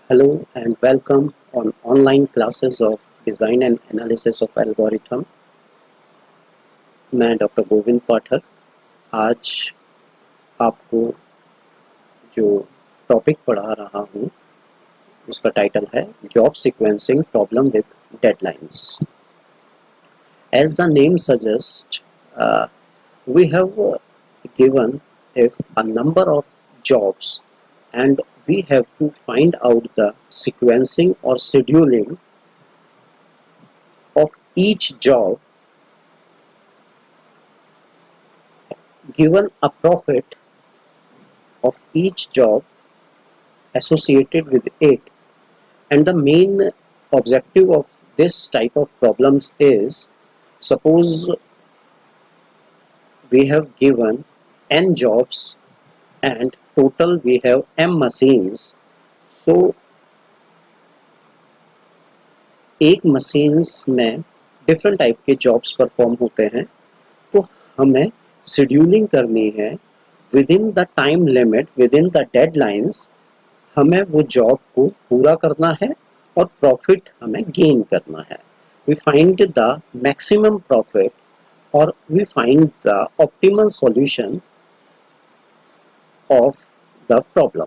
Hello and welcome on online classes of Design and Analysis of Algorithm। मैं doctor Govind पाठक आज आपको जो topic पढ़ा रहा हूँ उसका टाइटल है job sequencing problem with deadlines. As the name suggests, we have given if a number of jobs and we have to find out the sequencing or scheduling of each job given a profit of each job associated with it, and the main objective of this type of problems is, suppose we have given n jobs and total we have m machines, so एक machines में different type के jobs perform होते हैं, तो हमें scheduling करनी है with in the time limit, with in the deadlines. हमें वो जॉब को पूरा करना है और प्रॉफिट हमें गेन करना है। We find the maximum profit और we find the optimal solution of the problem.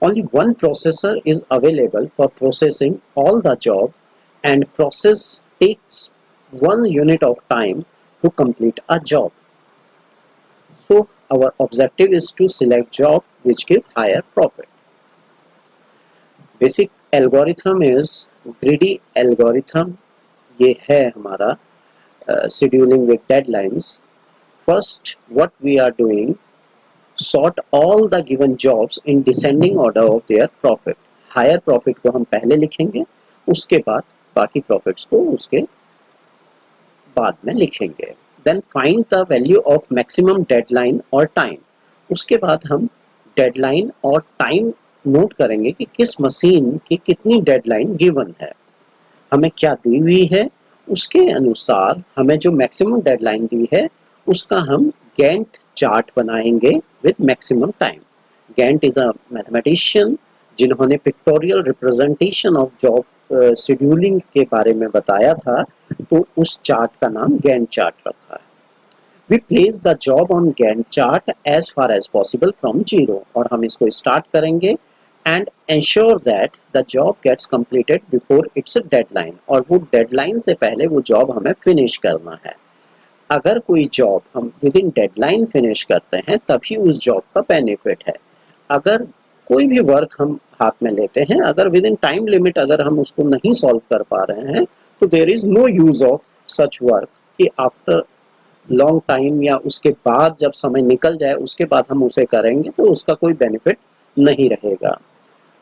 Only one processor is available for processing all the job, and process takes 1 unit of time to complete a job. So our objective is to select job which give higher profit. Basic algorithm is greedy algorithm। ये है हमारा scheduling with deadlines। First what we are doing, sort all the given jobs in descending order of their profit। Higher profit को हम पहले लिखेंगे, उसके बाद बाकी प्रॉफिट्स को उसके बाद में लिखेंगे। Then find the value of maximum deadline और टाइम। उसके बाद हम डेडलाइन और टाइम नोट करेंगे कि किस मशीन की कितनी डेडलाइन गिवन है, हमें क्या दी हुई है, उसके अनुसार हमें जो मैक्सिमम डेडलाइन दी है उसका हम गैंट चार्ट बनाएंगे with maximum time. Gantt is a mathematician जिन्होंने pictorial representation of job scheduling के बारे में बताया था, तो उस चार्ट का नाम गैंट चार्ट रखा है। We place the job on Gantt chart as far as possible from zero, और हम इसको स्टार्ट करेंगे and ensure that the job gets completed before its deadline, और वो डेडलाइन से पहले वो जॉब हमें फिनिश करना है। अगर कोई जॉब हम विद इन डेडलाइन फिनिश करते हैं तभी उस जॉब का बेनिफिट है। अगर कोई भी वर्क हम हाथ में लेते हैं, अगर विद इन टाइम लिमिट अगर हम उसको नहीं सॉल्व कर पा रहे हैं, तो there is no use of such work कि आफ्टर लॉन्ग टाइम या उसके बाद जब समय निकल जाए उसके बाद हम उसे करेंगे तो उसका कोई बेनिफिट नहीं रहेगा।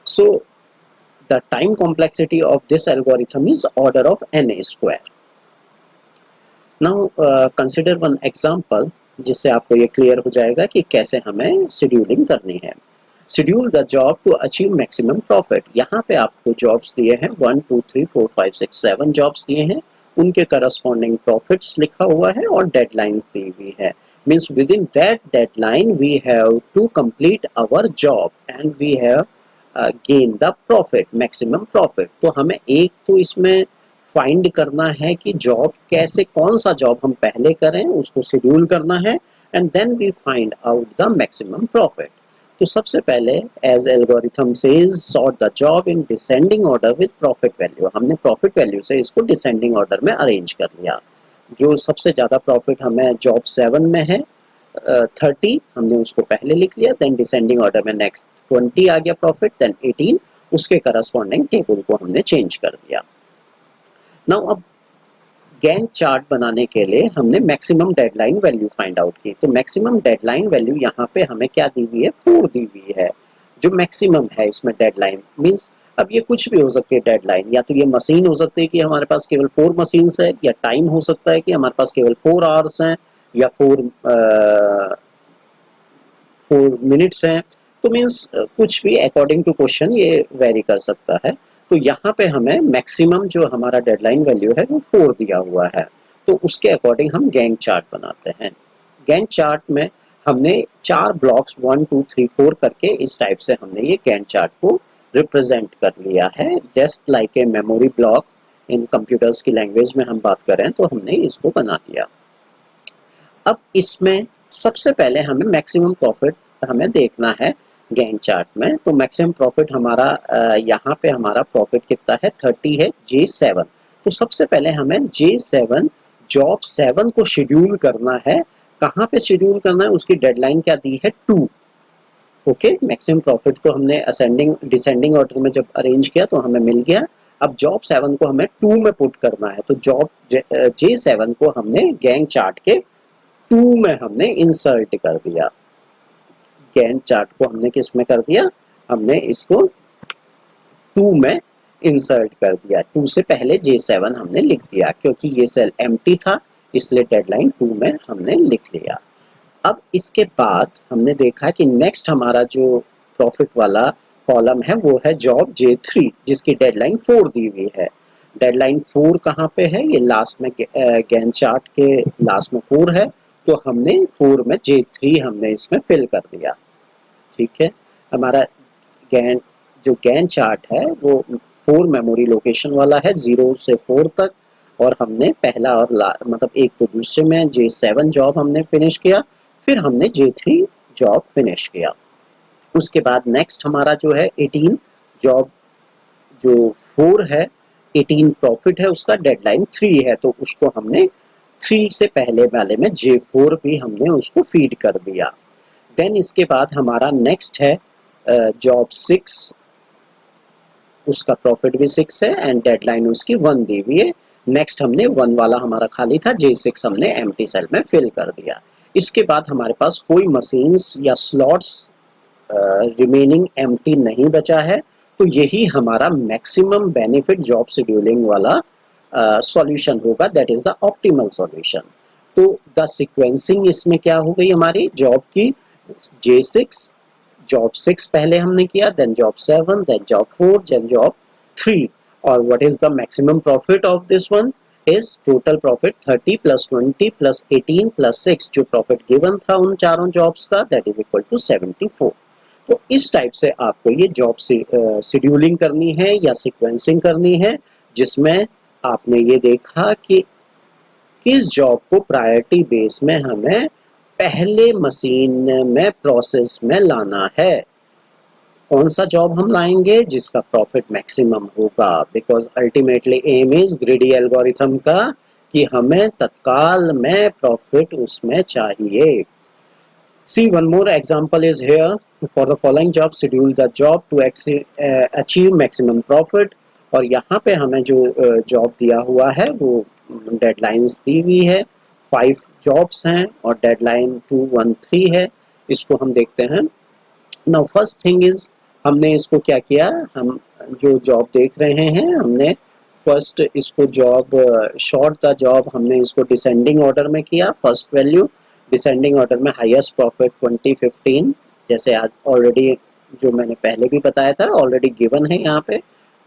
So the time complexity of this algorithm is order of n square। Now consider one example जिससे आपको ये क्लियर हो जाएगा कि कैसे हमें शेड्यूलिंग करनी है। Schedule the job to achieve maximum profit. यहाँ पे आपको जॉब्स दिए हैं 1 2 3 4 5 6 7 जॉब्स दिए हैं, उनके करस्पॉन्डिंग प्रॉफिट्स लिखा हुआ है और डेडलाइंस दी हुई है। Means within that deadline we have to complete our job and we have gain the profit, maximum profit. तो हमें एक तो इसमें फाइंड करना है कि जॉब कैसे, कौन सा जॉब हम पहले करें, उसको शेड्यूल करना है and then we find out the maximum profit. तो सबसे पहले as algorithm says sort the job in descending order with profit value. हमने प्रॉफिट वैल्यू से इसको डिसेंडिंग ऑर्डर में अरेंज कर लिया। जो सबसे ज़्यादा प्रॉफिट हमें जॉब 7 में है 30, हमने उसको पहले लिख लिया। देन डिसेंडिंग ऑर्डर में नेक्स्ट 20 आ गया प्रॉफिट, देन 18, उसके करस्पॉन्डिंग टेबल को हमने चेंज कर दिया। नाउ अब गैंट चार्ट बनाने के लिए हमने maximum deadline value find out की। तो मैक्सिमम डेडलाइन वैल्यू यहाँ पे हमें क्या दी हुई है, 4 दी हुई है जो मैक्सिमम है इसमें डेडलाइन। मीन्स अब ये कुछ भी हो सकती है डेडलाइन, या तो ये मशीन हो सकती है कि हमारे पास केवल 4 मशीन्स है, या टाइम हो सकता है कि हमारे पास केवल 4 आवर्स हैं या 4 मिनट्स हैं। तो मीन्स कुछ भी अकॉर्डिंग टू क्वेश्चन ये वेरी कर सकता है। तो यहाँ पे हमें मैक्सिमम जो हमारा डेडलाइन वैल्यू है वो 4 दिया हुआ है, तो उसके अकॉर्डिंग हम गैंट चार्ट बनाते हैं। गैंट चार्ट में हमने 4 ब्लॉक्स 1 2 3 4 करके इस टाइप से हमने ये गैंट चार्ट को रिप्रेजेंट कर लिया है, just like a memory block. In computers की लैंग्वेज में हम बात करें तो हमने इसको बना दिया। अब इसमें सबसे पहले हमें मैक्सिमम प्रॉफिट हमें देखना है गैंट चार्ट में। तो मैक्सिमम प्रॉफिट हमारा यहाँ पे हमारा प्रॉफिट कितना है, 30 है, J7। तो सबसे पहले हमें J7 जॉब 7 को शेड्यूल करना है। कहाँ पे शेड्यूल करना है, उसकी डेडलाइन क्या दी है, 2। ओके, मैक्सिमम प्रॉफिट को हमने असेंडिंग डिसेंडिंग ऑर्डर में जब अरेंज किया तो हमें मिल गया। अब जॉब 7 को हमें 2 में पुट करना है, तो जॉब J7 को हमने गैंट चार्ट के 2 में हमने इंसर्ट कर दिया। गैंट चार्ट को हमने किस में कर दिया, हमने इसको 2 में इंसर्ट कर दिया। 2 से पहले J7 हमने लिख दिया, क्योंकि ये सेल एम्प्टी था इसलिए डेडलाइन 2 में हमने लिख लिया। अब इसके बाद हमने देखा कि नेक्स्ट हमारा जो प्रॉफिट वाला कॉलम है वो है जॉब J3, जिसकी डेडलाइन 4 दी हुई है। डेडलाइन 4 कहाँ पे है, ये लास्ट में गैंट चार्ट के लास्ट में 4 है, तो हमने 4 में J3 हमने इसमें फिल कर दिया। ठीक है, हमारा गैंट जो गैंट चार्ट है वो 4 मेमोरी लोकेशन वाला है, 0 से 4 तक। और हमने पहला और मतलब एक तो दूसरे में J7 जॉब हमने फिनिश किया, फिर हमने J3 जॉब फिनिश किया। उसके बाद नेक्स्ट हमारा जो है 18 जॉब जो 4 है, 18 प्रॉफिट है, उसका डेडलाइन 3 है, तो उसको हमने 3 से पहले वाले में J4 भी हमने उसको फीड कर दिया। देन इसके बाद हमारा नेक्स्ट है जॉब 6, उसका प्रॉफिट भी 6 है एंड डेडलाइन उसकी 1 दी हुई है। नेक्स्ट हमने 1 वाला हमारा खाली था, J6 हमने एम्प्टी सेल में फिल कर दिया। इसके बाद हमारे पास कोई मशीन्स या स्लॉट्स रिमेनिंग एम्प्टी नहीं बचा है, तो यही हमारा मैक्सिमम बेनिफिट जॉब शेड्यूलिंग वाला सॉल्यूशन होगा, that is the optimal solution. तो द सीक्वेंसिंग इसमें क्या हो गई हमारी जॉब की, J6 जॉब 6 पहले हमने किया, then job 7, then job 4, then job 3। और what is the maximum profit of this one is total profit 30 plus 20 plus 18 plus 6, जो प्रॉफिट गिवन था उन चारों जॉब्स का, दैट इज इक्वल टू 74। तो इस टाइप से आपको ये जॉब से शेड्यूलिंग करनी है या सीक्वेंसिंग करनी है, जिसमें आपने ये देखा कि किस जॉब को प्रायोरिटी बेस में हमें पहले मशीन में प्रोसेस में लाना है। कौन सा जॉब हम लाएंगे जिसका प्रॉफिट मैक्सिमम होगा, because ultimately aim is greedy algorithm का कि हमें तत्काल में प्रॉफिट उसमें चाहिए। See, one more example is here. For the following job, schedule the job to achieve maximum profit. और यहाँ पे हमें जो जॉब दिया हुआ है वो डेडलाइंस दी हुई है, 5 जॉब्स हैं और डेडलाइन 213 है। इसको हम देखते हैं। नाउ फर्स्ट थिंग इज, हमने इसको क्या किया, हम जो जॉब देख रहे हैं हमने फर्स्ट इसको जॉब शॉर्ट द जॉब हमने इसको डिसेंडिंग ऑर्डर में किया। फर्स्ट वैल्यू डिसेंडिंग ऑर्डर में हाईएस्ट प्रॉफिट 2015, जैसे आज ऑलरेडी जो मैंने पहले भी बताया था ऑलरेडी गिवन है, यहाँ पे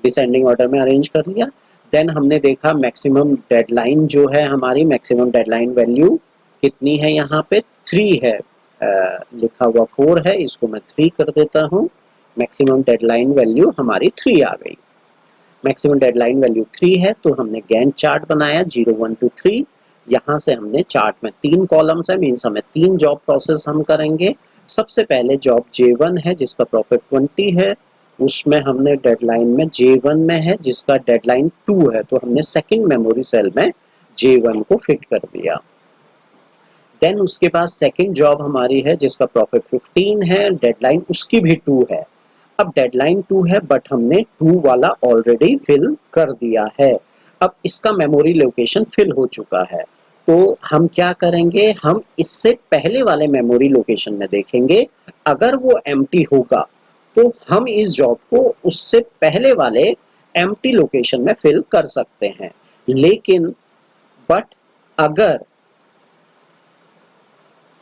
डिसेंडिंग ऑर्डर में अरेंज कर लिया। देन हमने देखा मैक्सिमम डेडलाइन जो है हमारी, मैक्सिमम डेडलाइन वैल्यू कितनी है, यहाँ पे 3 है, लिखा हुआ 4 है, इसको मैं 3 कर देता हूँ। मैक्सिमम डेडलाइन वैल्यू हमारी 3 आ गई। मैक्सिमम डेडलाइन वैल्यू 3 है, तो हमने गैंट चार्ट बनाया 0 1 2 3। यहाँ से हमने चार्ट में 3 कॉलम्स है, मीन्स हमें 3 जॉब प्रोसेस हम करेंगे। सबसे पहले जॉब J1 है जिसका प्रॉफिट 20 है, उसमें हमने डेडलाइन में J1 में है जिसका डेडलाइन 2 है, तो हमने सेकंड मेमोरी सेल में J1 को फिट कर दिया। देन उसके बाद सेकंड जॉब हमारी है जिसका प्रॉफिट 15 है, डेडलाइन उसकी भी 2 है। अब डेडलाइन 2 है बट हमने 2 वाला ऑलरेडी फिल कर दिया है। अब इसका मेमोरी लोकेशन फिल हो चुका है, तो हम क्या करेंगे, हम इससे पहले वाले मेमोरी लोकेशन में देखेंगे। अगर वो एम्प्टी होगा तो हम इस जॉब को उससे पहले वाले एम्प्टी लोकेशन में फिल कर सकते हैं। लेकिन बट अगर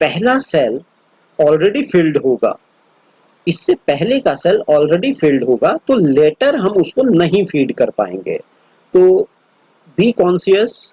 पहला सेल ऑलरेडी फिल्ड होगा, इससे पहले का सेल ऑलरेडी फिल्ड होगा, तो लेटर हम उसको नहीं फीड कर पाएंगे। तो बी कॉन्शियस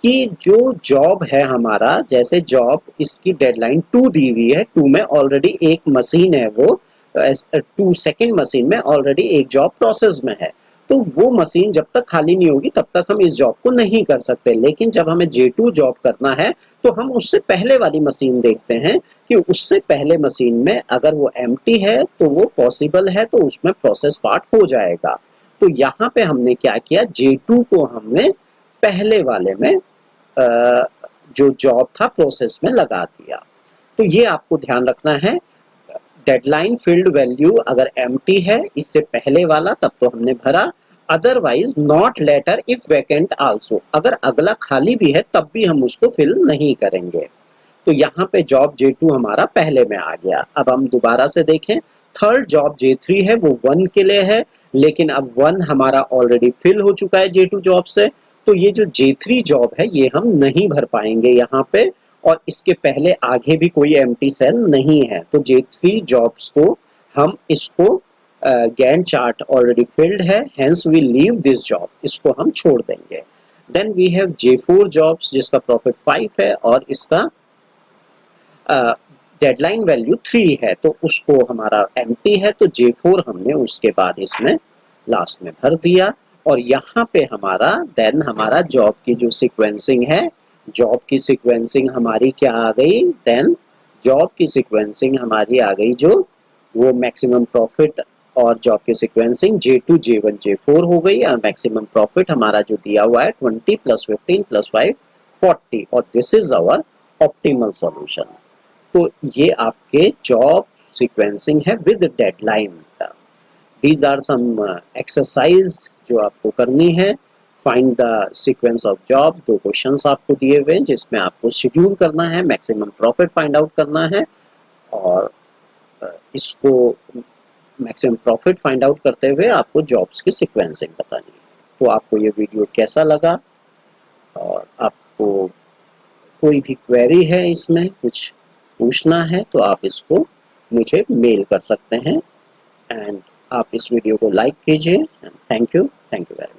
कि जो जॉब है हमारा, जैसे जॉब इसकी डेडलाइन 2 दी हुई है, 2 में ऑलरेडी एक मशीन है वो, टू सेकेंड मशीन में ऑलरेडी एक जॉब प्रोसेस में है, तो वो मशीन जब तक खाली नहीं होगी तब तक हम इस जॉब को नहीं कर सकते। लेकिन जब हमें J2 जॉब करना है तो हम उससे पहले वाली मशीन देखते हैं कि उससे पहले मशीन में अगर वो एम्प्टी है तो वो पॉसिबल है, तो उसमें प्रोसेस पार्ट हो जाएगा। तो यहाँ पे हमने क्या किया, J2 को हमने पहले वाले में जो जॉब था प्रोसेस में लगा दिया। तो ये आपको ध्यान रखना है, डेडलाइन फील्ड वैल्यू अगर एम्प्टी है इससे पहले वाला तब तो हमने भरा, otherwise not later if vacant also, अगर अगला खाली भी है तब भी हम उसको फिल नहीं करेंगे। तो यहाँ पे जॉब J2 हमारा पहले में आ गया। अब हम दोबारा से देखें, थर्ड जॉब J3 है वो 1 के लिए है, लेकिन अब 1 हमारा ऑलरेडी फिल हो चुका है J2 जॉब से, तो ये जो J3 जॉब है ये हम नहीं भर पाएंगे यहाँ पे, और इसके पहले आगे भी कोई एम्प्टी सेल नहीं है। तो J3 जॉब्स को हम इसको गैन चार्ट ऑलरेडी फिल्ड है, hence we leave this job, इसको हम छोड़ देंगे। Then we have J4 jobs जिसका प्रॉफिट 5 है और इसका डेडलाइन वैल्यू 3 है, तो उसको हमारा एम्प्टी है, तो J4 हमने उसके बाद इसमें लास्ट में भर दिया। और यहाँ पे हमारा देन हमारा जॉब की जो सीक्वेंसिंग है, जॉब की सीक्वेंसिंग हमारी क्या आ गई, देन जॉब की सीक्वेंसिंग हमारी आ गई जो वो मैक्सिमम प्रॉफिट, और जॉब की सीक्वेंसिंग J2 J1 J4 हो गई, और मैक्सिमम प्रॉफिट हमारा जो दिया हुआ है 20 + 15 + 5 40, और this is our optimal solution. तो ये आपके जॉब सीक्वेंसिंग है विद डेडलाइन का। दीज आर सम एक्सरसाइज जो आपको करनी है। Find the sequence of job, 2 questions आपको दिए हुए हैं जिसमें आपको शेड्यूल करना है, मैक्सिमम प्रॉफिट फाइंड आउट करना है, और इसको मैक्सिमम प्रॉफिट फाइंड आउट करते हुए आपको जॉब्स की सीक्वेंसिंग बतानी है। तो आपको ये वीडियो कैसा लगा, और आपको कोई भी क्वेरी है, इसमें कुछ पूछना है तो आप इसको मुझे मेल कर सकते हैं। एंड आप इस वीडियो को लाइक कीजिए। Thank you very much.